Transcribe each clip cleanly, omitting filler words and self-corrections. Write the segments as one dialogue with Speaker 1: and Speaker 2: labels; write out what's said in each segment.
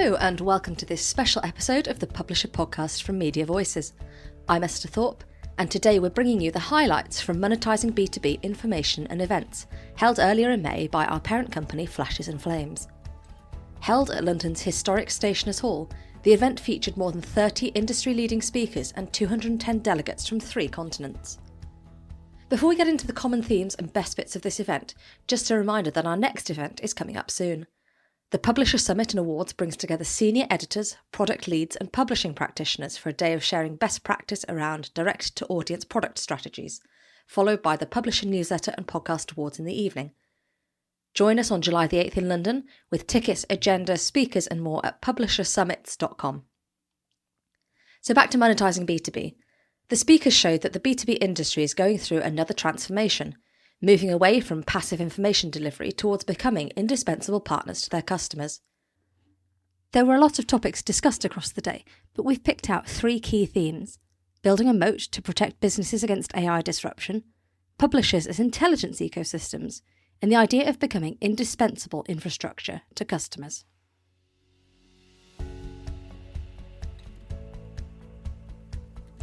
Speaker 1: Hello and welcome to this special episode of the Publisher Podcast from Media Voices. I'm Esther Thorpe, and today we're bringing you the highlights from Monetising B2B information and events, held earlier in May by our parent company Flashes and Flames. Held at London's historic Stationers' Hall, the event featured more than 30 industry-leading speakers and 210 delegates from 3 continents. Before we get into the common themes and best bits of this event, just a reminder that our next event is coming up soon. The Publisher Summit and Awards brings together senior editors, product leads and publishing practitioners for a day of sharing best practice around direct-to-audience product strategies, followed by the Publisher Newsletter and Podcast Awards in the evening. Join us on July the 8th in London with tickets, agenda, speakers and more at publishersummits.com. So back to Monetising B2B. The speakers showed that the B2B industry is going through another transformation, moving away from passive information delivery towards becoming indispensable partners to their customers. There were a lot of topics discussed across the day, but we've picked out 3 key themes: building a moat to protect businesses against AI disruption, publishers as intelligence ecosystems, and the idea of becoming indispensable infrastructure to customers.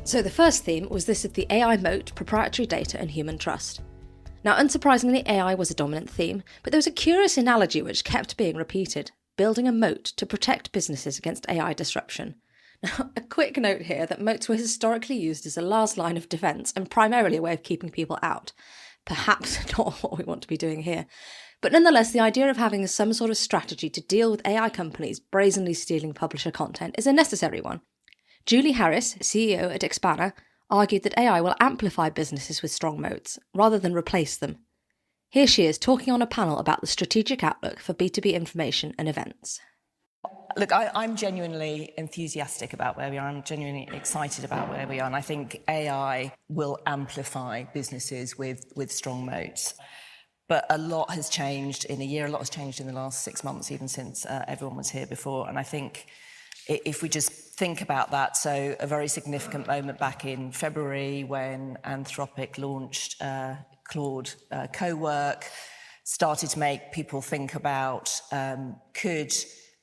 Speaker 1: So the first theme was this of the AI moat, proprietary data and human trust. Now, unsurprisingly, AI was a dominant theme, but there was a curious analogy which kept being repeated: building a moat to protect businesses against AI disruption. Now, a quick note here that moats were historically used as a last line of defence and primarily a way of keeping people out. Perhaps not what we want to be doing here. But nonetheless, the idea of having some sort of strategy to deal with AI companies brazenly stealing publisher content is a necessary one. Julie Harris, CEO at Expana, argued that AI will amplify businesses with strong moats, rather than replace them. Here she is talking on a panel about the strategic outlook for B2B information and events.
Speaker 2: Look, I'm genuinely enthusiastic about where we are. I'm genuinely excited about where we are. And I think AI will amplify businesses with strong moats. But a lot has changed in a year. A lot has changed in the last 6 months, even since everyone was here before. And I think if we just think about that, so a very significant moment back in February when Anthropic launched Claude Co-work, started to make people think about could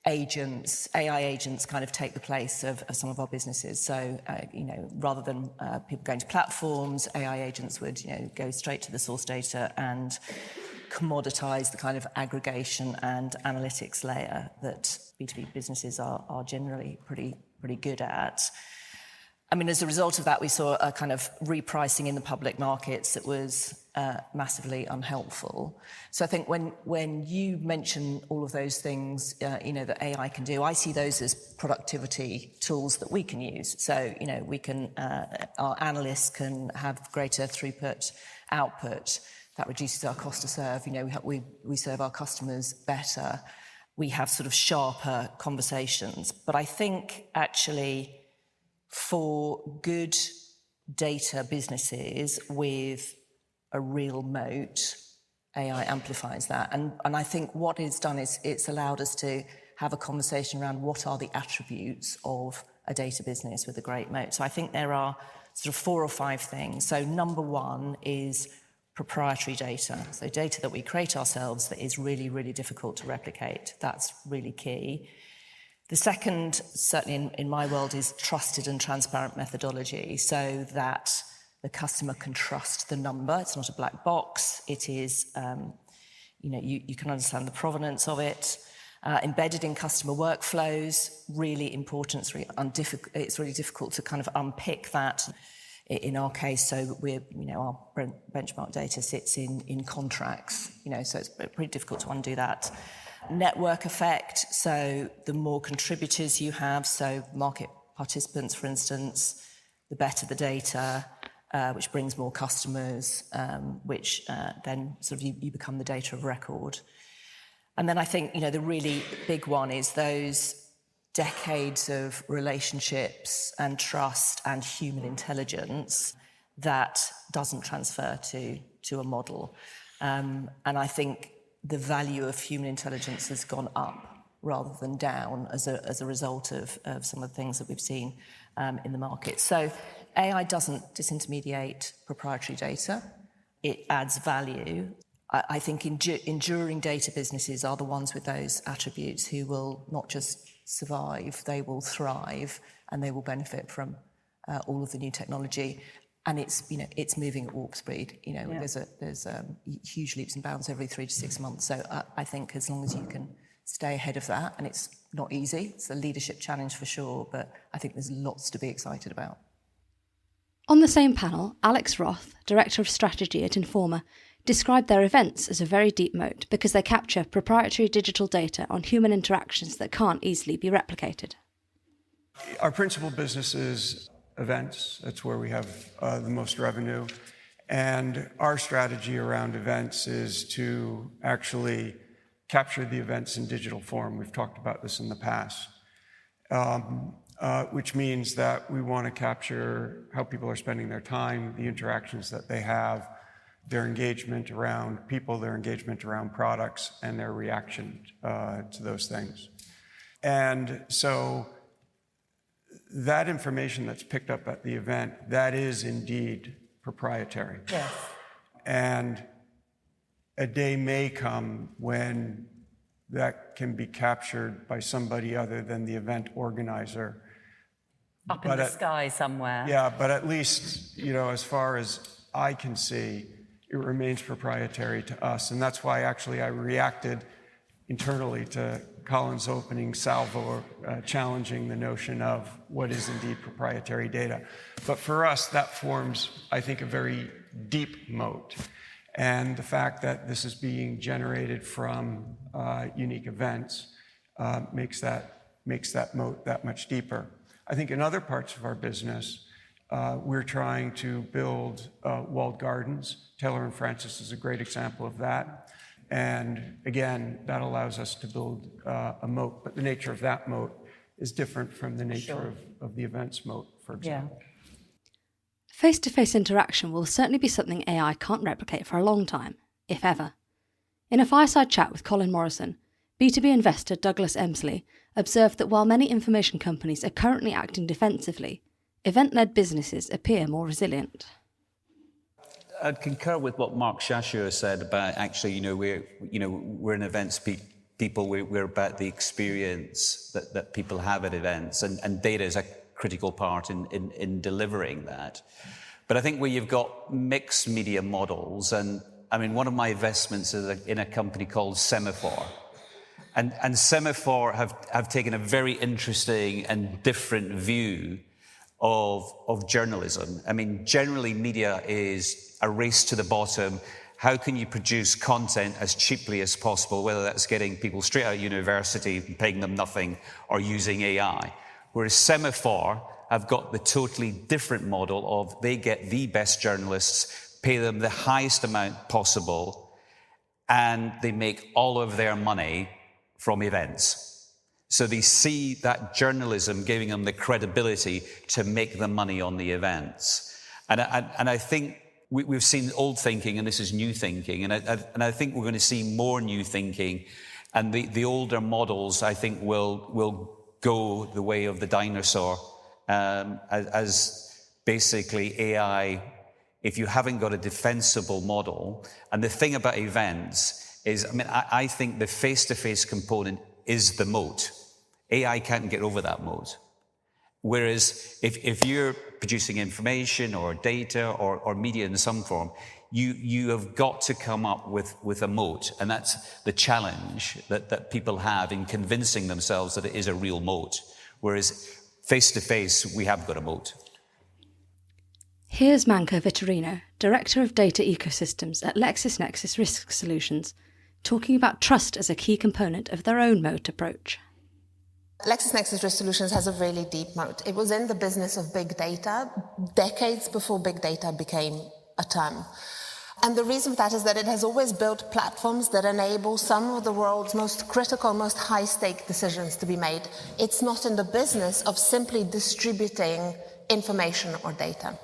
Speaker 2: AI agents kind of take the place of some of our businesses. So, rather than people going to platforms, AI agents would, go straight to the source data and commoditize the kind of aggregation and analytics layer that B2B businesses are generally pretty good at. I mean, as a result of that, we saw a kind of repricing in the public markets that was massively unhelpful. So I think when you mention all of those things, that AI can do, I see those as productivity tools that we can use. So, we can, our analysts can have greater throughput output. That reduces our cost to serve. We serve our customers better. We have sort of sharper conversations. But I think actually for good data businesses with a real moat, AI amplifies that. And I think what it's done is it's allowed us to have a conversation around what are the attributes of a data business with a great moat. So I think there are sort of 4 or 5 things. So number 1 is proprietary data. So data that we create ourselves that is really, really difficult to replicate. That's really key. The second, certainly in my world, is trusted and transparent methodology, so that the customer can trust the number. It's not a black box. It is, you can understand the provenance of it. Embedded in customer workflows, really important. It's really difficult to kind of unpick that. In our case, so our benchmark data sits in contracts, so it's pretty difficult to undo that. Network effect, so the more contributors you have, so market participants, for instance, the better the data, which brings more customers, which then sort of you become the data of record. And then I think, the really big one is those decades of relationships and trust and human intelligence that doesn't transfer to a model. And I think the value of human intelligence has gone up rather than down as a result of some of the things that we've seen in the market. So AI doesn't disintermediate proprietary data. It adds value. I think enduring data businesses are the ones with those attributes who will not just survive, they will thrive, and they will benefit from all of the new technology. And it's moving at warp speed. There's huge leaps and bounds every 3 to 6 months. So I think as long as you can stay ahead of that, and it's not easy, it's a leadership challenge for sure, but I think there's lots to be excited about.
Speaker 1: On the same panel, Alex Roth, Director of Strategy at Informa, described their events as a very deep moat because they capture proprietary digital data on human interactions that can't easily be replicated.
Speaker 3: Our principal business is events. That's where we have the most revenue. And our strategy around events is to actually capture the events in digital form. We've talked about this in the past, which means that we want to capture how people are spending their time, the interactions that they have, their engagement around people, their engagement around products, and their reaction to those things. And so that information that's picked up at the event, that is indeed proprietary.
Speaker 2: Yes.
Speaker 3: And a day may come when that can be captured by somebody other than the event organizer.
Speaker 4: Up in the sky somewhere.
Speaker 3: Yeah, but at least, as far as I can see, it remains proprietary to us. And that's why actually I reacted internally to Colin's opening salvo, challenging the notion of what is indeed proprietary data. But for us, that forms, I think, a very deep moat. And the fact that this is being generated from unique events makes that moat that much deeper. I think in other parts of our business, we're trying to build walled gardens. Taylor & Francis is a great example of that. And again, that allows us to build a moat. But the nature of that moat is different from the nature of the events moat, for example.
Speaker 1: Yeah. Face-to-face interaction will certainly be something AI can't replicate for a long time, if ever. In a fireside chat with Colin Morrison, B2B investor Douglas Emsley observed that while many information companies are currently acting defensively, event-led businesses appear more resilient.
Speaker 5: I'd concur with what Mark Shashua said about actually, we're an events people. We're about the experience that people have at events, and data is a critical part in delivering that. But I think where you've got mixed media models, and I mean, one of my investments is in a company called Semaphore. And Semaphore have taken a very interesting and different view of journalism. I mean, generally media is a race to the bottom. How can you produce content as cheaply as possible, whether that's getting people straight out of university and paying them nothing or using AI? Whereas Semaphore have got the totally different model of they get the best journalists, pay them the highest amount possible, and they make all of their money from events. So they see that journalism giving them the credibility to make the money on the events. And I think we've seen old thinking, and this is new thinking, and I think we're going to see more new thinking, and the older models, I think, will go the way of the dinosaur, as basically AI, if you haven't got a defensible model. And the thing about events is, I think the face-to-face component is the moat. AI can't get over that moat. Whereas if you're producing information or data or media in some form, you have got to come up with a moat. And that's the challenge that people have in convincing themselves that it is a real moat. Whereas face-to-face, we have got a moat.
Speaker 1: Here's Manco Vitorino, Director of Data Ecosystems at LexisNexis Risk Solutions, talking about trust as a key component of their own moat approach.
Speaker 6: LexisNexis Risk Solutions has a really deep moat. It was in the business of big data decades before big data became a term. And the reason for that is that it has always built platforms that enable some of the world's most critical, most high-stake decisions to be made. It's not in the business of simply distributing information or data.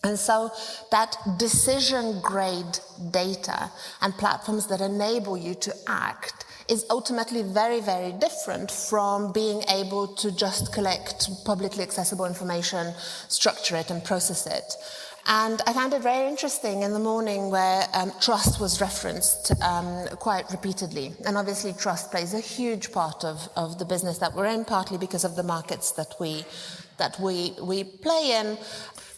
Speaker 6: And so that decision-grade data and platforms that enable you to act is ultimately very, very different from being able to just collect publicly accessible information, structure it, and process it. And I found it very interesting in the morning where trust was referenced quite repeatedly. And obviously trust plays a huge part of the business that we're in, partly because of the markets that we play in.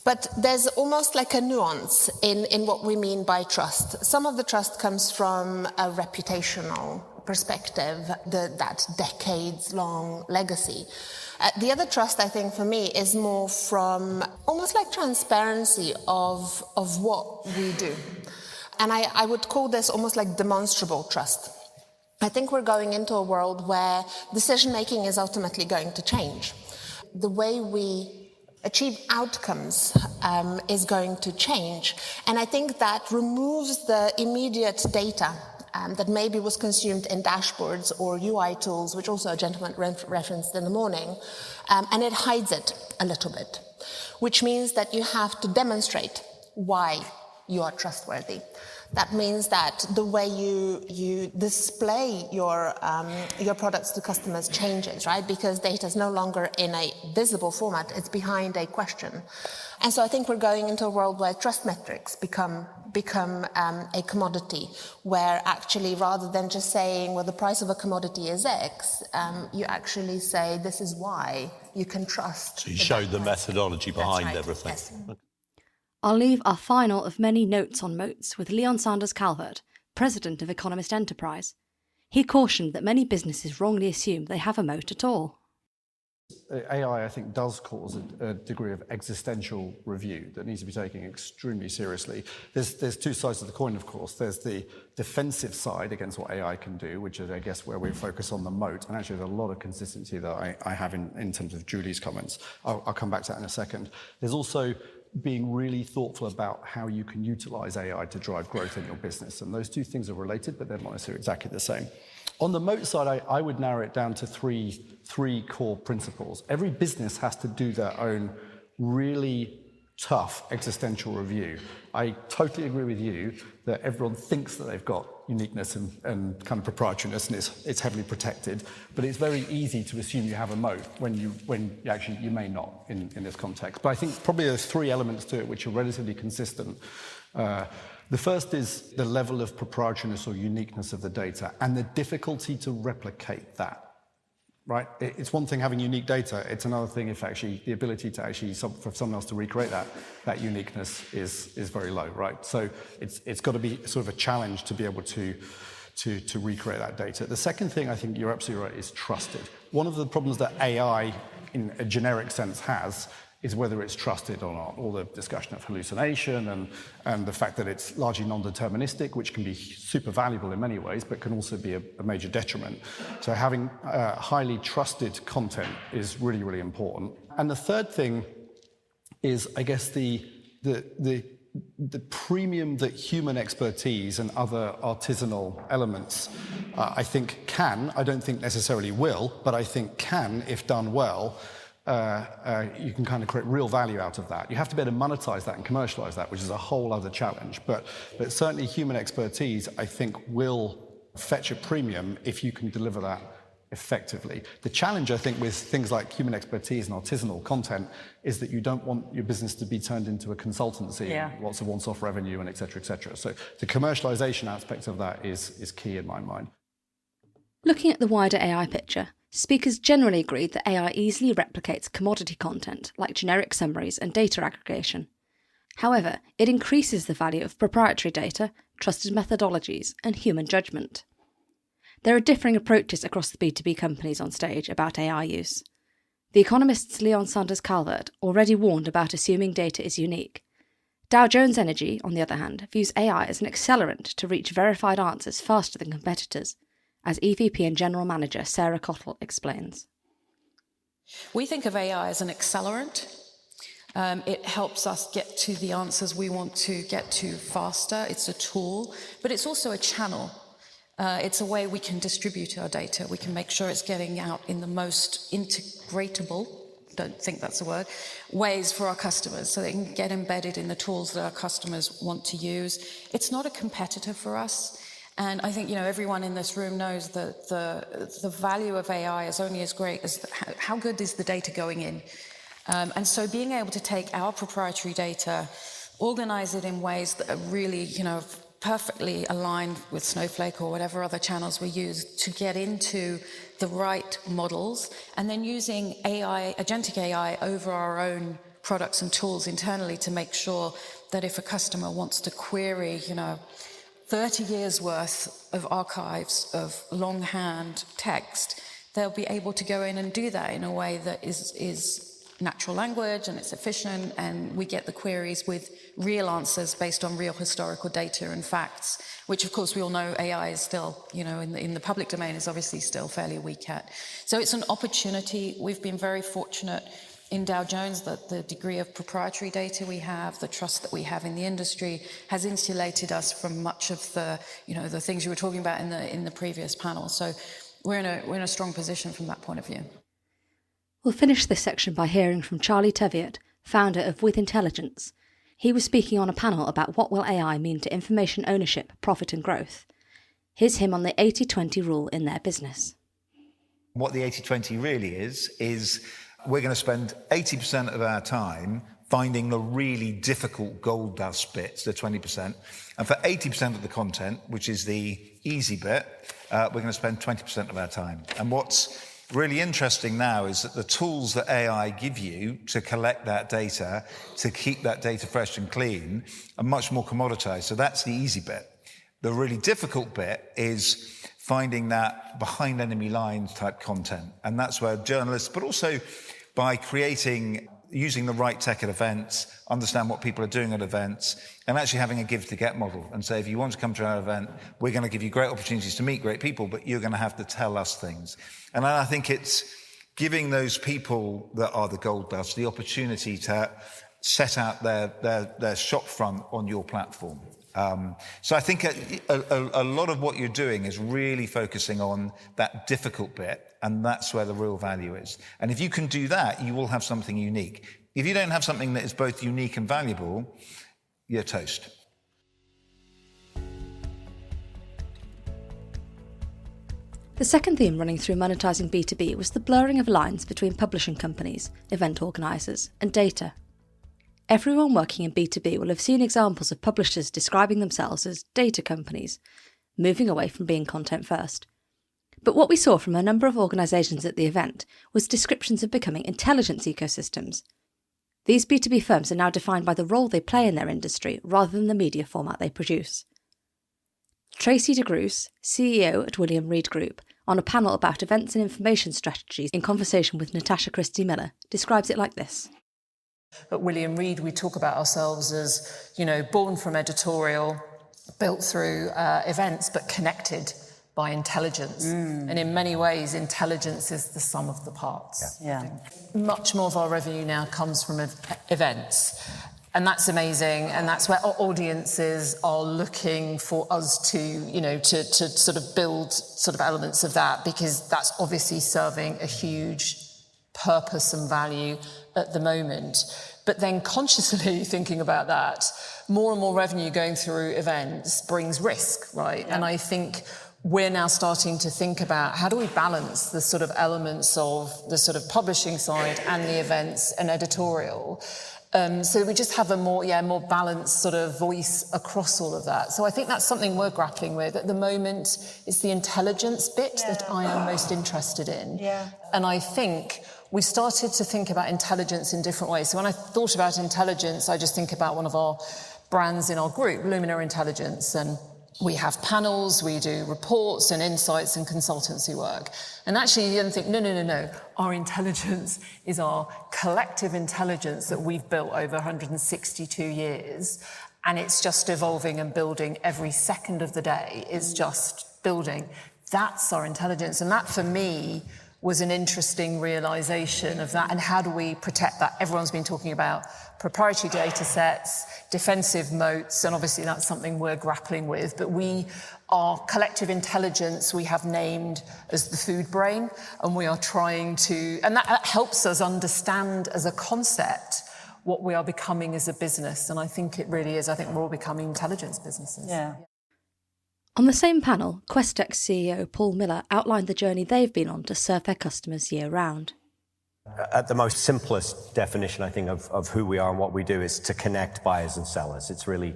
Speaker 6: But there's almost like a nuance in what we mean by trust. Some of the trust comes from a reputational perspective, that decades-long legacy. The other trust, I think, for me, is more from almost like transparency of what we do. And I would call this almost like demonstrable trust. I think we're going into a world where decision-making is ultimately going to change. The way we achieve outcomes is going to change. And I think that removes the immediate data that maybe was consumed in dashboards or UI tools, which also a gentleman referenced in the morning, and it hides it a little bit, which means that you have to demonstrate why you are trustworthy. That means that the way you display your products to customers changes, right? Because data is no longer in a visible format, it's behind a question. And so I think we're going into a world where trust metrics become a commodity, where actually rather than just saying, well, the price of a commodity is X, you actually say, this is why you can trust.
Speaker 7: So you show the methodology behind everything.
Speaker 6: Yes.
Speaker 1: I'll leave our final of many notes on moats with Leon Sanders Calvert, President of Economist Enterprise. He cautioned that many businesses wrongly assume they have a moat at all.
Speaker 8: AI, I think, does cause a degree of existential review that needs to be taken extremely seriously. There's two sides of the coin, of course. There's the defensive side against what AI can do, which is, I guess, where we focus on the moat. And actually, there's a lot of consistency that I have in terms of Julie's comments. I'll come back to that in a second. There's also being really thoughtful about how you can utilize AI to drive growth in your business. And those two things are related, but they're not necessarily exactly the same. On the moat side, I would narrow it down to three core principles. Every business has to do their own really tough existential review. I totally agree with you that everyone thinks that they've got uniqueness and kind of proprietariness, and it's heavily protected, but it's very easy to assume you have a moat when actually you may not in this context. But I think probably there's three elements to it which are relatively consistent. The first is the level of proprietariness or uniqueness of the data and the difficulty to replicate that. Right? It's one thing having unique data, it's another thing if actually the ability to actually, for someone else to recreate that uniqueness is very low, right? So it's got to be sort of a challenge to be able to recreate that data. The second thing, I think you're absolutely right, is trusted. One of the problems that AI in a generic sense has is whether it's trusted or not. All the discussion of hallucination and the fact that it's largely non-deterministic, which can be super valuable in many ways, but can also be a major detriment. So having highly trusted content is really, really important. And the third thing is, I guess, the premium that human expertise and other artisanal elements, I think can, I don't think necessarily will, but I think can, if done well, you can kind of create real value out of that. You have to be able to monetize that and commercialize that, which is a whole other challenge. But certainly human expertise, I think, will fetch a premium if you can deliver that effectively. The challenge, I think, with things like human expertise and artisanal content is that you don't want your business to be turned into a consultancy, lots of once-off revenue, and et cetera, et cetera. So the commercialization aspect of that is key in my mind.
Speaker 1: Looking at the wider AI picture, speakers generally agreed that AI easily replicates commodity content like generic summaries and data aggregation. However, it increases the value of proprietary data, trusted methodologies, and human judgment. There are differing approaches across the B2B companies on stage about AI use. The Economist's Leon Sanders Calvert already warned about assuming data is unique. Dow Jones Energy, on the other hand, views AI as an accelerant to reach verified answers faster than competitors, as EVP and General Manager Sarah Cottle explains.
Speaker 9: We think of AI as an accelerant. It helps us get to the answers we want to get to faster. It's a tool, but it's also a channel. It's a way we can distribute our data. We can make sure it's getting out in the most integratable, don't think that's a word, ways for our customers so they can get embedded in the tools that our customers want to use. It's not a competitor for us. And I think, everyone in this room knows that the value of AI is only as great as how good is the data going in. And so being able to take our proprietary data, organize it in ways that are really, perfectly aligned with Snowflake or whatever other channels we use to get into the right models, and then using AI, agentic AI, over our own products and tools internally to make sure that if a customer wants to query, 30 years worth of archives of longhand text, they'll be able to go in and do that in a way that is natural language and it's efficient, and we get the queries with real answers based on real historical data and facts, which of course we all know AI is still, in the public domain is obviously still fairly weak at. So it's an opportunity. We've been very fortunate in Dow Jones that the degree of proprietary data we have, the trust that we have in the industry, has insulated us from much of the, the things you were talking about in the previous panel. So we're in a strong position from that point of view.
Speaker 1: We'll finish this section by hearing from Charlie Teviot, founder of With Intelligence. He was speaking on a panel about what will AI mean to information ownership, profit and growth. Here's him on the 80-20 rule in their business.
Speaker 10: What the 80-20 really is we're going to spend 80% of our time finding the really difficult gold dust bits, the 20%. And for 80% of the content, which is the easy bit, we're going to spend 20% of our time. And what's really interesting now is that the tools that AI give you to collect that data, to keep that data fresh and clean, are much more commoditized. So that's the easy bit. The really difficult bit is finding that behind enemy lines type content. And that's where journalists, but also by using the right tech at events, understand what people are doing at events, and actually having a give to get model and say, if you want to come to our event, we're going to give you great opportunities to meet great people, but you're going to have to tell us things. And I think it's giving those people that are the gold dust the opportunity to set out their shop front on your platform. So I think a lot of what you're doing is really focusing on that difficult bit, and that's where the real value is. And if you can do that, you will have something unique. If you don't have something that is both unique and valuable, you're toast.
Speaker 1: The second theme running through Monetising B2B was the blurring of lines between publishing companies, event organisers, and data. Everyone working in B2B will have seen examples of publishers describing themselves as data companies, moving away from being content first. But what we saw from a number of organisations at the event was descriptions of becoming intelligence ecosystems. These B2B firms are now defined by the role they play in their industry rather than the media format they produce. Tracy de Groos, CEO at William Reed Group, on a panel about events and information strategies in conversation with Natasha Christie-Miller, describes it like this.
Speaker 2: At William Reed, we talk about ourselves as, born from editorial, built through events, but connected by intelligence. And in many ways, intelligence is the sum of the parts.
Speaker 4: Yeah.
Speaker 2: Much more of our revenue now comes from events. And that's amazing. And that's where our audiences are looking for us to sort of build sort of elements of that, because that's obviously serving a huge purpose and value at the moment. But then consciously thinking about that, more and more revenue going through events brings risk, right? Yeah. And I think we're now starting to think about how do we balance the sort of elements of the sort of publishing side and the events and editorial. So we just have a more balanced sort of voice across all of that. So I think that's something we're grappling with. At the moment, it's the intelligence bit that I am most interested in. Yeah. And I think we started to think about intelligence in different ways. So when I thought about intelligence, I just think about one of our brands in our group, Lumina Intelligence, and we have panels, we do reports and insights and consultancy work. And actually, you then think, no. Our intelligence is our collective intelligence that we've built over 162 years. And it's just evolving and building every second of the day. It's just building. That's our intelligence. And that, for me, was an interesting realization of that. And how do we protect that? Everyone's been talking about proprietary data sets, defensive moats, and obviously that's something we're grappling with. But our collective intelligence, we have named as the food brain, and we are trying to, and that helps us understand as a concept what we are becoming as a business. And I think it really is. I think we're all becoming intelligence businesses.
Speaker 4: Yeah.
Speaker 1: On the same panel, Questex CEO Paul Miller outlined the journey they've been on to serve their customers year-round.
Speaker 11: At the most simplest definition, I think, of who we are and what we do is to connect buyers and sellers. It's really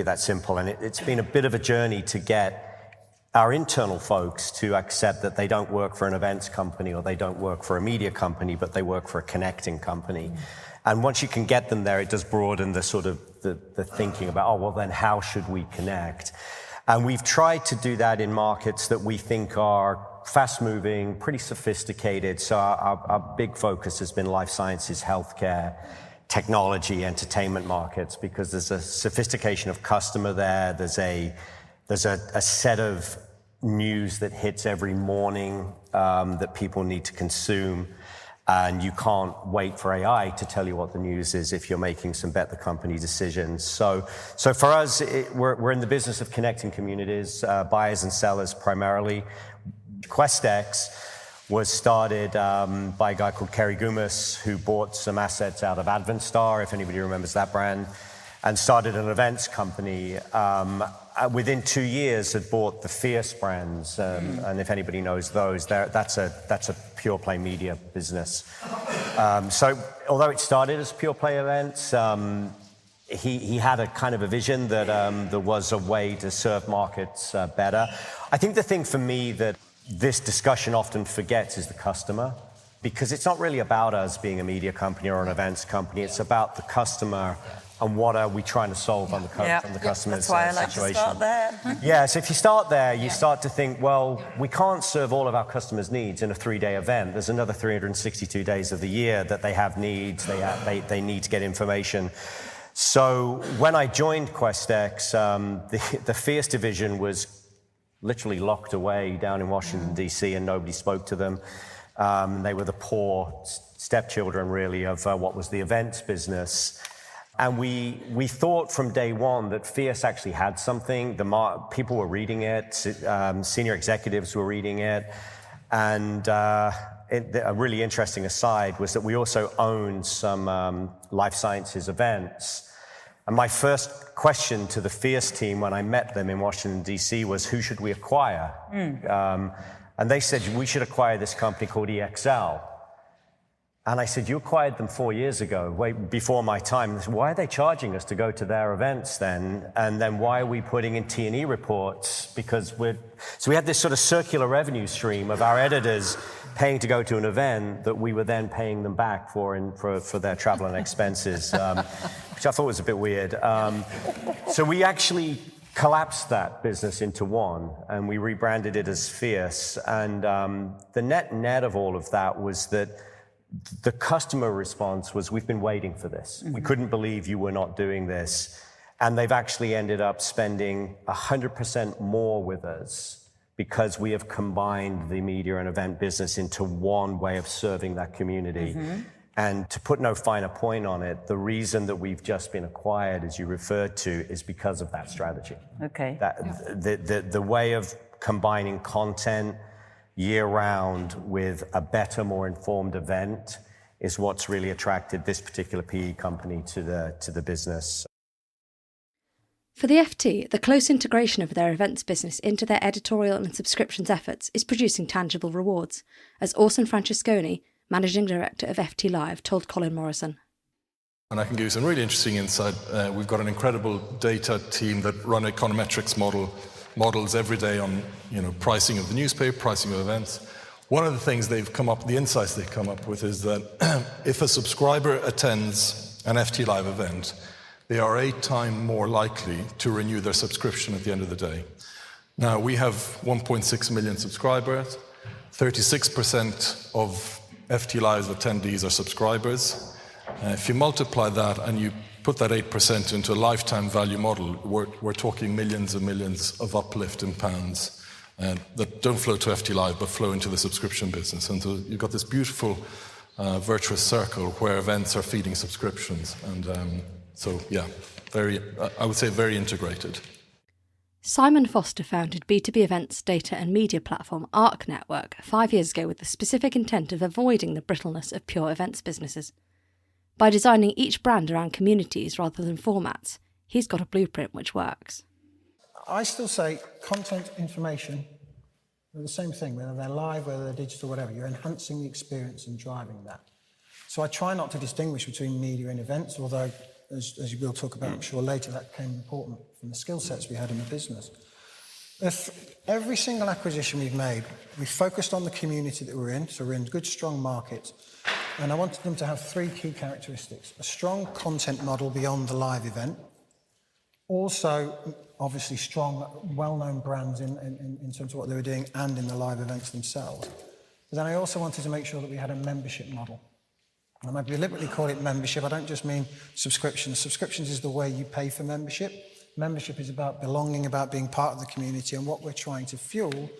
Speaker 11: that simple. And it's been a bit of a journey to get our internal folks to accept that they don't work for an events company or they don't work for a media company, but they work for a connecting company. And once you can get them there, it does broaden the sort of the thinking about, oh, well, then how should we connect? And we've tried to do that in markets that we think are fast-moving, pretty sophisticated. So our big focus has been life sciences, healthcare, technology, entertainment markets, because there's a sophistication of customer there. There's a set of news that hits every morning that people need to consume. And you can't wait for AI to tell you what the news is if you're making some bet the company decisions. So for us, we're in the business of connecting communities, buyers and sellers primarily. QuestX was started by a guy called Kerry Gumas, who bought some assets out of AdventStar, if anybody remembers that brand, and started an events company. Within 2 years, had bought the Fierce brands, and if anybody knows those, that's a pure play media business. So although it started as pure play events, he had a kind of a vision that there was a way to serve markets better. I think the thing for me that this discussion often forgets is the customer, because it's not really about us being a media company or an events company. It's about the customer and what are we trying to solve on the customer's
Speaker 4: That's why I like
Speaker 11: situation.
Speaker 4: to start there.
Speaker 11: Yeah, so if you start there, you start to think, well, we can't serve all of our customers' needs in a 3-day event. There's another 362 days of the year that they have needs, they need to get information. So when I joined QuestX, the Fierce division was literally locked away down in Washington, D.C., and nobody spoke to them. They were the poor stepchildren, really, of what was the events business. And we thought from day one that Fierce actually had something. People were reading it, senior executives were reading it. And a really interesting aside was that we also owned some life sciences events. And my first question to the Fierce team when I met them in Washington, D.C. was, who should we acquire? And they said, we should acquire this company called EXL. And I said, you acquired them 4 years ago, way before my time. And they said, why are they charging us to go to their events then? And then why are we putting in T&E reports? Because so we had this sort of circular revenue stream of our editors paying to go to an event that we were then paying them back for their travel and expenses, which I thought was a bit weird. So we actually collapsed that business into one, and we rebranded it as Fierce. And the net of all of that was that the customer response was, we've been waiting for this. We couldn't believe you were not doing this. And they've actually ended up spending 100% more with us because we have combined the media and event business into one way of serving that community. And to put no finer point on it, the reason that we've just been acquired, as you referred to, is because of that strategy.
Speaker 4: Okay.
Speaker 11: The way of combining content year-round with a better, more informed event is what's really attracted this particular PE company to the business.
Speaker 1: For the FT, the close integration of their events business into their editorial and subscriptions efforts is producing tangible rewards, as Orson Francesconi, Managing Director of FT Live, told Colin Morrison.
Speaker 12: And I can give you some really interesting insight. We've got an incredible data team that run econometrics models every day on pricing of the newspaper, pricing of events. One of the things the insights they've come up with is that if a subscriber attends an FT Live event, they are 8 times more likely to renew their subscription at the end of the day. Now, we have 1.6 million subscribers. 36% of FT Live's attendees are subscribers. If you multiply that and you put that 8% into a lifetime value model, we're talking millions and millions of uplift in pounds that don't flow to FT Live but flow into the subscription business. And so you've got this beautiful virtuous circle where events are feeding subscriptions. And so, yeah, I would say very integrated.
Speaker 1: Simon Foster founded B2B events, data and media platform Arc Network 5 years ago with the specific intent of avoiding the brittleness of pure events businesses. By designing each brand around communities rather than formats, he's got a blueprint which works.
Speaker 13: I still say content, information, they're the same thing, whether they're live, whether they're digital, whatever. You're enhancing the experience and driving that. So I try not to distinguish between media and events, although, as you will talk about, I'm sure later, that became important from the skill sets we had in the business. Every single acquisition we've made, we focused on the community that we're in, so we're in good, strong markets, and I wanted them to have three key characteristics. A strong content model beyond the live event, also, obviously, strong, well-known brands in terms of what they were doing and in the live events themselves. But then I also wanted to make sure that we had a membership model. And I deliberately call it membership. I don't just mean subscriptions. Subscriptions is the way you pay for membership. Membership is about belonging, about being part of the community, and what we're trying to fuel,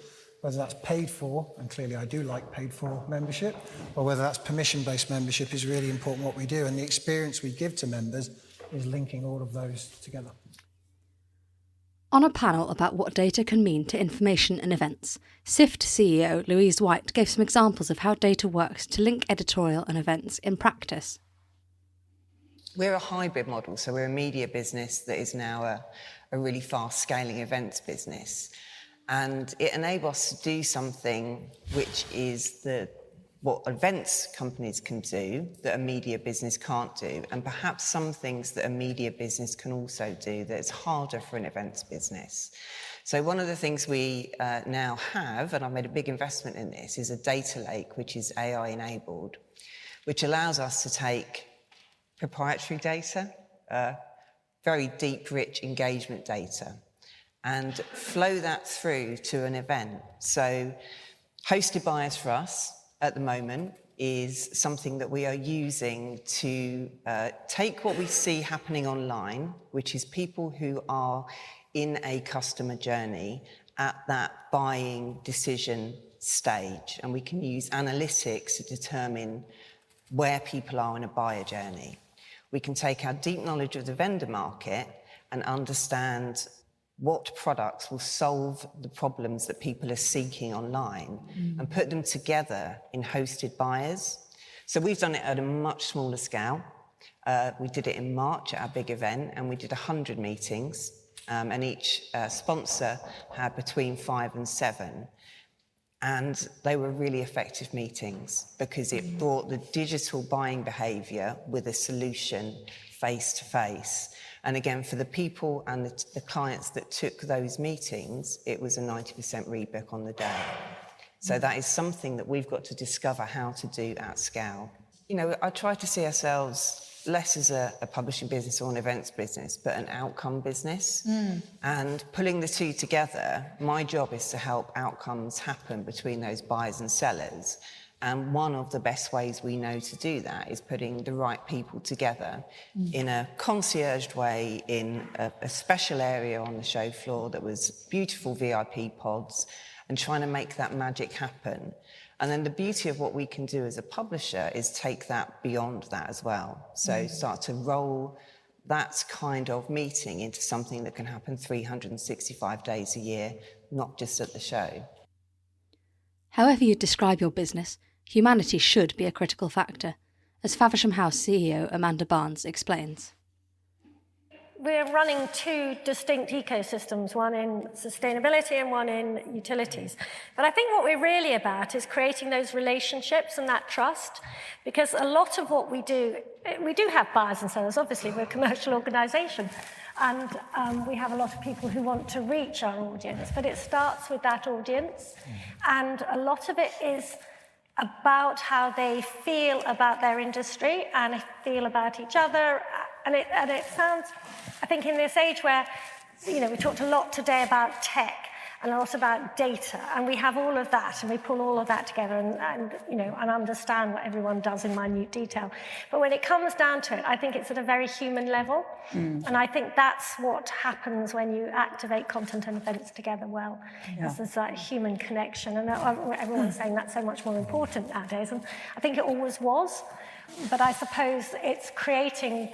Speaker 13: whether that's paid for, and clearly I do like paid for membership, or whether that's permission-based membership is really important what we do. And the experience we give to members is linking all of those together.
Speaker 1: On a panel about what data can mean to information and events, SIFT CEO Louise White gave some examples of how data works to link editorial and events in practice.
Speaker 2: We're a hybrid model, so we're a media business that is now a really fast-scaling events business. And it enables us to do something which is what events companies can do that a media business can't do, and perhaps some things that a media business can also do that's harder for an events business. So one of the things we now have, and I've made a big investment in this, is a data lake which is AI enabled, which allows us to take proprietary data, very deep, rich engagement data, and flow that through to an event. So hosted buyers for us at the moment is something that we are using to take what we see happening online, which is people who are in a customer journey at that buying decision stage. And we can use analytics to determine where people are in a buyer journey. We can take our deep knowledge of the vendor market and understand what products will solve the problems that people are seeking online and put them together in hosted buyers. So we've done it at a much smaller scale. We did it in March at our big event, and we did 100 meetings, and each sponsor had between 5 and 7. And they were really effective meetings because it brought the digital buying behaviour with a solution face to face. And again, for the people and the clients that took those meetings, it was a 90% rebook on the day. So that is something that we've got to discover how to do at scale. You know, I try to see ourselves less as a publishing business or an events business, but an outcome business. And pulling the two together, my job is to help outcomes happen between those buyers and sellers. And one of the best ways we know to do that is putting the right people together in a concierged way in a special area on the show floor that was beautiful VIP pods, and trying to make that magic happen. And then the beauty of what we can do as a publisher is take that beyond that as well. So start to roll that kind of meeting into something that can happen 365 days a year, not just at the show.
Speaker 1: However you describe your business, humanity should be a critical factor, as Faversham House CEO Amanda Barnes explains.
Speaker 14: We're running two distinct ecosystems, one in sustainability and one in utilities. But I think what we're really about is creating those relationships and that trust, because a lot of what we do have buyers and sellers, obviously, we're a commercial organisation, and we have a lot of people who want to reach our audience, but it starts with that audience, and a lot of it is about how they feel about their industry and feel about each other. And it sounds, I think, in this age where, you know, we talked a lot today about tech and a lot about data, and we have all of that, and we pull all of that together and you know, and understand what everyone does in minute detail. But when it comes down to it, I think it's at a very human level, and I think that's what happens when you activate content and events together well. There's that human connection, and everyone's saying that's so much more important nowadays, and I think it always was. But I suppose it's creating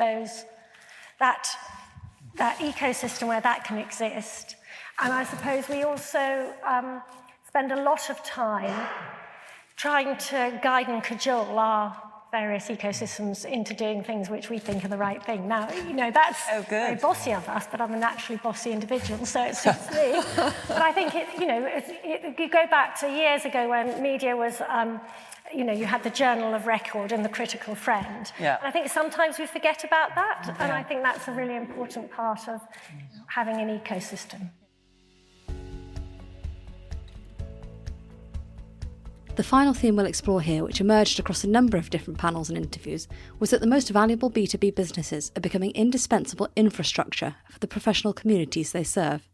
Speaker 14: that ecosystem where that can exist. And I suppose we also spend a lot of time trying to guide and cajole our various ecosystems into doing things which we think are the right thing. Now, that's very bossy of us, but I'm a naturally bossy individual, so it suits me. But I think you go back to years ago when media was, you had the journal of record and the critical friend.
Speaker 4: Yeah.
Speaker 14: And I think sometimes we forget about that, and I think that's a really important part of having an ecosystem.
Speaker 1: The final theme we'll explore here, which emerged across a number of different panels and interviews, was that the most valuable B2B businesses are becoming indispensable infrastructure for the professional communities they serve.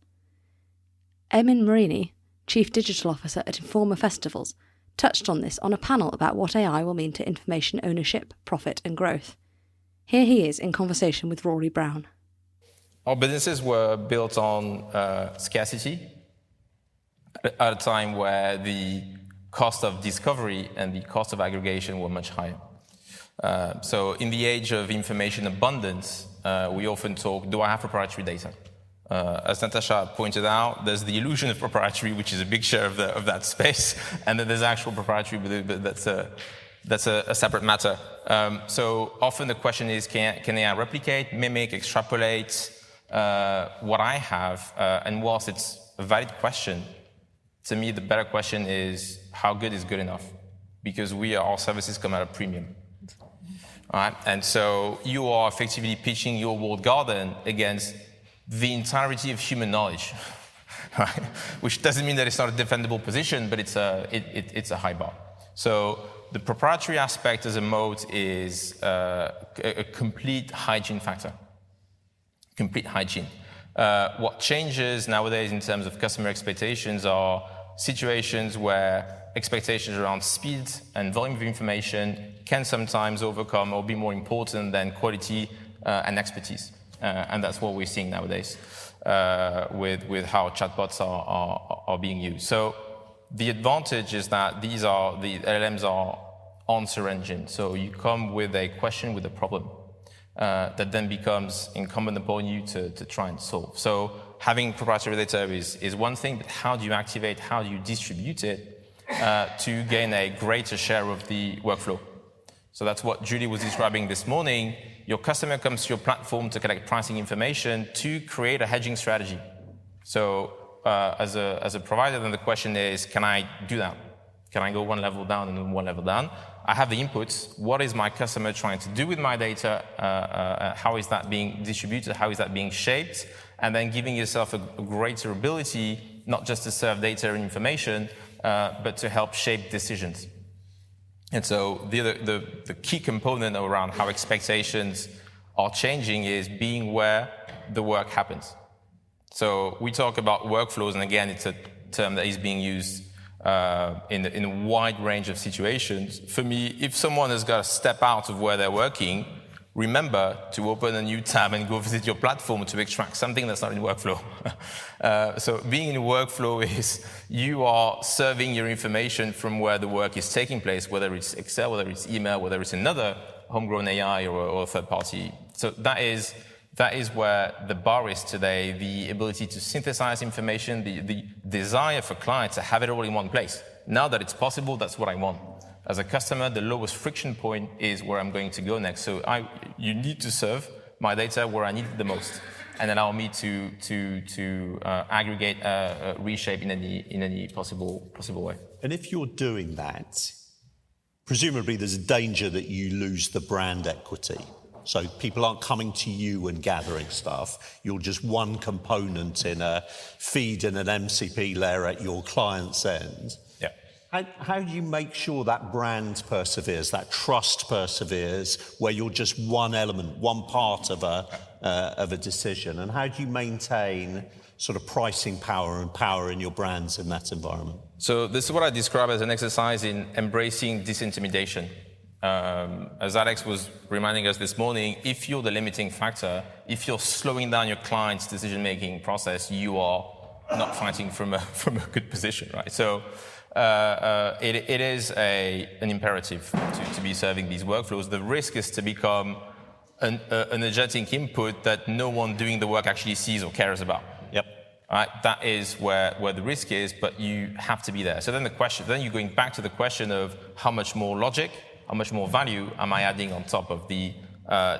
Speaker 1: Emin Marini, Chief Digital Officer at Informa Festivals, touched on this on a panel about what AI will mean to information ownership, profit and growth. Here he is in conversation with Rory Brown.
Speaker 15: Our businesses were built on scarcity at a time where the cost of discovery and the cost of aggregation were much higher. So in the age of information abundance, we often talk, do I have proprietary data? As Natasha pointed out, there's the illusion of proprietary, which is a big share of that space, and then there's actual proprietary, but that's a separate matter. So often the question is, can AI replicate, mimic, extrapolate what I have? And whilst it's a valid question, to me, the better question is, how good is good enough? Because our services come at a premium. All right? And so you are effectively pitching your walled garden against the entirety of human knowledge, right? Which doesn't mean that it's not a defendable position, but it's a high bar. So the proprietary aspect as a moat is a complete hygiene factor. Complete hygiene. What changes nowadays in terms of customer expectations are situations where expectations around speed and volume of information can sometimes overcome or be more important than quality and expertise. And that's what we're seeing nowadays with how chatbots are being used. So the advantage is that the LLMs are answer engine. So you come with a question, with a problem that then becomes incumbent upon you to try and solve. So having proprietary data is one thing, but how do you activate, how do you distribute it to gain a greater share of the workflow? So that's what Julie was describing this morning. Your customer comes to your platform to collect pricing information to create a hedging strategy. So as a provider, then the question is, can I do that? Can I go one level down and then one level down? I have the inputs. What is my customer trying to do with my data? How is that being distributed? How is that being shaped? And then giving yourself a greater ability, not just to serve data and information, but to help shape decisions. And so the key component around how expectations are changing is being where the work happens. So we talk about workflows, and again, it's a term that is being used in a wide range of situations. For me, if someone has got to step out of where they're working, remember to open a new tab and go visit your platform to extract something that's not in workflow. So being in workflow is you are serving your information from where the work is taking place, whether it's Excel, whether it's email, whether it's another homegrown AI or a third party. So that is where the bar is today, the ability to synthesize information, the desire for clients to have it all in one place. Now that it's possible, that's what I want. As a customer, the lowest friction point is where I'm going to go next. So you need to serve my data where I need it the most, and allow me to aggregate, reshape in any possible way.
Speaker 7: And if you're doing that, presumably there's a danger that you lose the brand equity. So people aren't coming to you and gathering stuff. You're just one component in a feed and an MCP layer at your client's end.
Speaker 15: Yeah.
Speaker 7: How do you make sure that brand perseveres, that trust perseveres, where you're just one element, one part of a decision? And how do you maintain sort of pricing power and power in your brands in that environment?
Speaker 15: So this is what I describe as an exercise in embracing disintimidation. As Alex was reminding us this morning, if you're the limiting factor, if you're slowing down your client's decision-making process, you are not fighting from a good position, right? So it is an imperative to be serving these workflows. The risk is to become an agentic input that no one doing the work actually sees or cares about.
Speaker 7: Yep.
Speaker 15: Right? That is where the risk is, but you have to be there. So then you're going back to the question of how much more logic, how much more value am I adding on top of the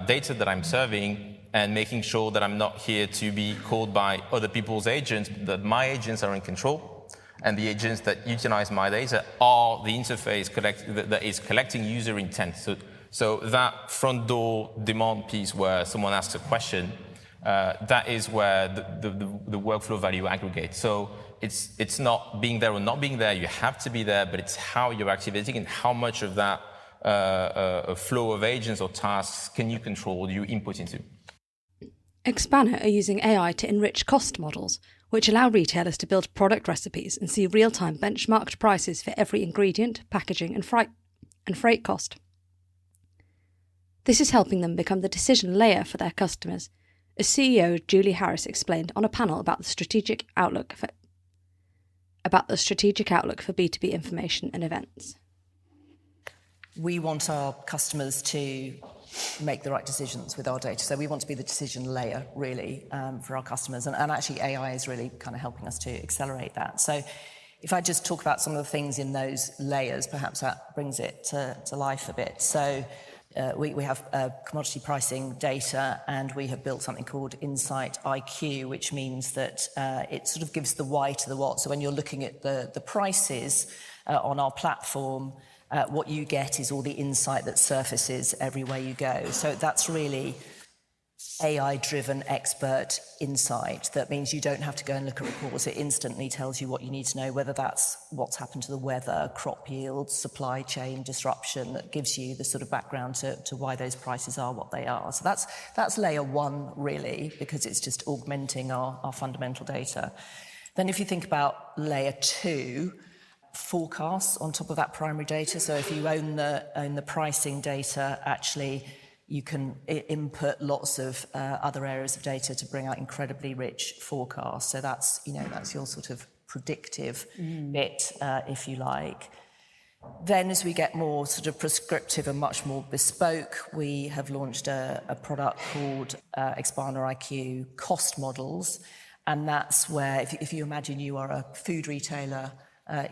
Speaker 15: data that I'm serving, and making sure that I'm not here to be called by other people's agents, that my agents are in control, and the agents that utilize my data are the interface that is collecting user intent. So that front door demand piece where someone asks a question, that is where the workflow value aggregates. So it's not being there or not being there. You have to be there, but it's how you're activating and how much of that flow of agents or tasks can you control, you input into.
Speaker 1: Expanner are using AI to enrich cost models, which allow retailers to build product recipes and see real-time benchmarked prices for every ingredient, packaging and freight cost. This is helping them become the decision layer for their customers, as CEO Julie Harris explained on a panel about the strategic outlook for B2B information and events.
Speaker 2: We want our customers to make the right decisions with our data. So we want to be the decision layer, really, for our customers. And actually, AI is really kind of helping us to accelerate that. So if I just talk about some of the things in those layers, perhaps that brings it to life a bit. So we have commodity pricing data, and we have built something called Insight IQ, which means that it sort of gives the why to the what. So when you're looking at the prices on our platform, what you get is all the insight that surfaces everywhere you go. So that's really AI-driven expert insight. That means you don't have to go and look at reports. It instantly tells you what you need to know, whether that's what's happened to the weather, crop yields, supply chain disruption. That gives you the sort of background to why those prices are what they are. So that's layer one, really, because it's just augmenting our fundamental data. Then if you think about layer two, forecasts on top of that primary data. So if you own the pricing data, actually you can input lots of other areas of data to bring out incredibly rich forecasts. So that's your sort of predictive bit, if you like. Then as we get more sort of prescriptive and much more bespoke, we have launched a product called Expander IQ Cost Models. And that's where, if you imagine you are a food retailer,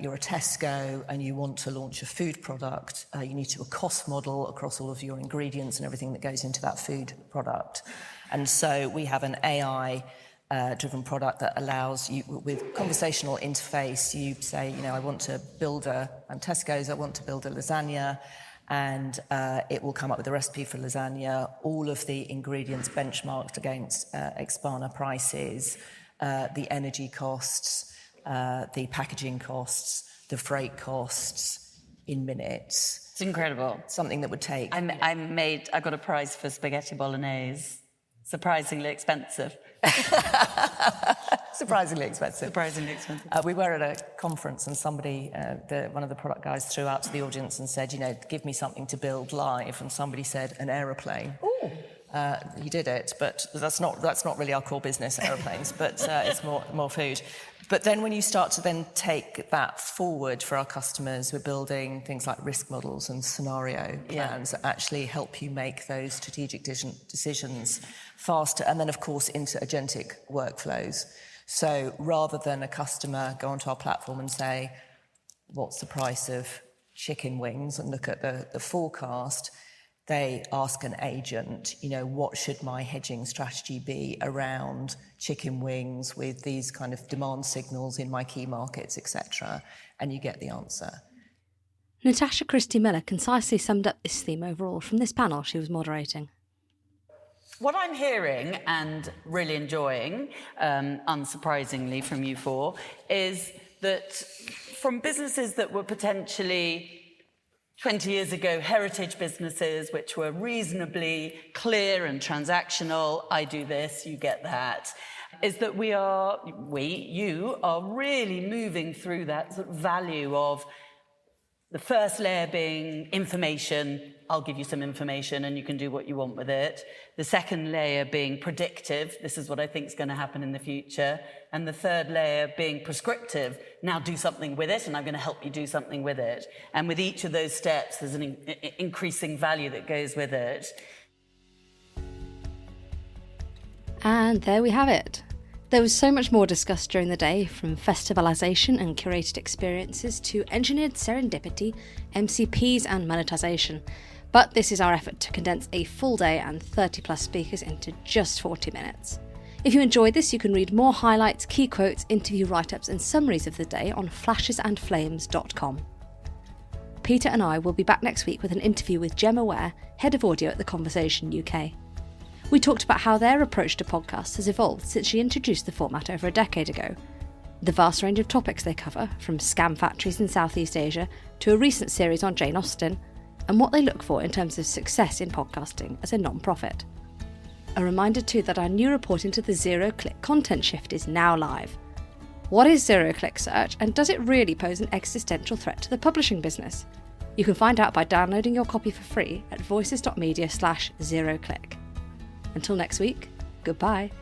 Speaker 2: you're a Tesco and you want to launch a food product, you need to do a cost model across all of your ingredients and everything that goes into that food product. And so we have an AI-driven product that allows you, with conversational interface, you say, I want to build I'm Tesco's, I want to build a lasagna, and it will come up with a recipe for lasagna, all of the ingredients benchmarked against Expander prices, the energy costs, the packaging costs, the freight costs in minutes.
Speaker 4: It's incredible.
Speaker 2: Something that would take...
Speaker 4: I got a prize for spaghetti bolognese. Surprisingly expensive.
Speaker 2: Surprisingly expensive.
Speaker 4: Surprisingly expensive.
Speaker 2: We were at a conference and somebody, one of the product guys, threw out to the audience and said, give me something to build live. And somebody said, an aeroplane.
Speaker 4: Ooh.
Speaker 2: You did it, but that's not really our core business, aeroplanes, but it's more food. But then when you start to then take that forward for our customers, we're building things like risk models and scenario plans that actually help you make those strategic decisions faster. And then, of course, into agentic workflows. So rather than a customer go onto our platform and say, what's the price of chicken wings, and look at the forecast, they ask an agent, what should my hedging strategy be around chicken wings with these kind of demand signals in my key markets, etc. And you get the answer.
Speaker 1: Natasha Christie-Miller concisely summed up this theme overall from this panel she was moderating.
Speaker 4: What I'm hearing and really enjoying, unsurprisingly from you four, is that from businesses that were potentially 20 years ago, heritage businesses, which were reasonably clear and transactional, I do this, you get that, is that you are really moving through that sort of value of the first layer being information. I'll give you some information and you can do what you want with it. The second layer being predictive. This is what I think is going to happen in the future. And the third layer being prescriptive. Now do something with it and I'm going to help you do something with it. And with each of those steps, there's an increasing value that goes with it.
Speaker 1: And there we have it. There was so much more discussed during the day, from festivalisation and curated experiences to engineered serendipity, MCPs and monetisation. But this is our effort to condense a full day and 30 plus speakers into just 40 minutes. If you enjoyed this, you can read more highlights, key quotes, interview write-ups and summaries of the day on flashesandflames.com. Peter and I will be back next week with an interview with Gemma Ware, Head of Audio at The Conversation UK. We talked about how their approach to podcasts has evolved since she introduced the format over a decade ago, the vast range of topics they cover, from scam factories in Southeast Asia to a recent series on Jane Austen, and what they look for in terms of success in podcasting as a non-profit. A reminder too that our new report into the zero-click content shift is now live. What is zero-click search, and does it really pose an existential threat to the publishing business? You can find out by downloading your copy for free at voices.media/zero-click. Until next week, goodbye.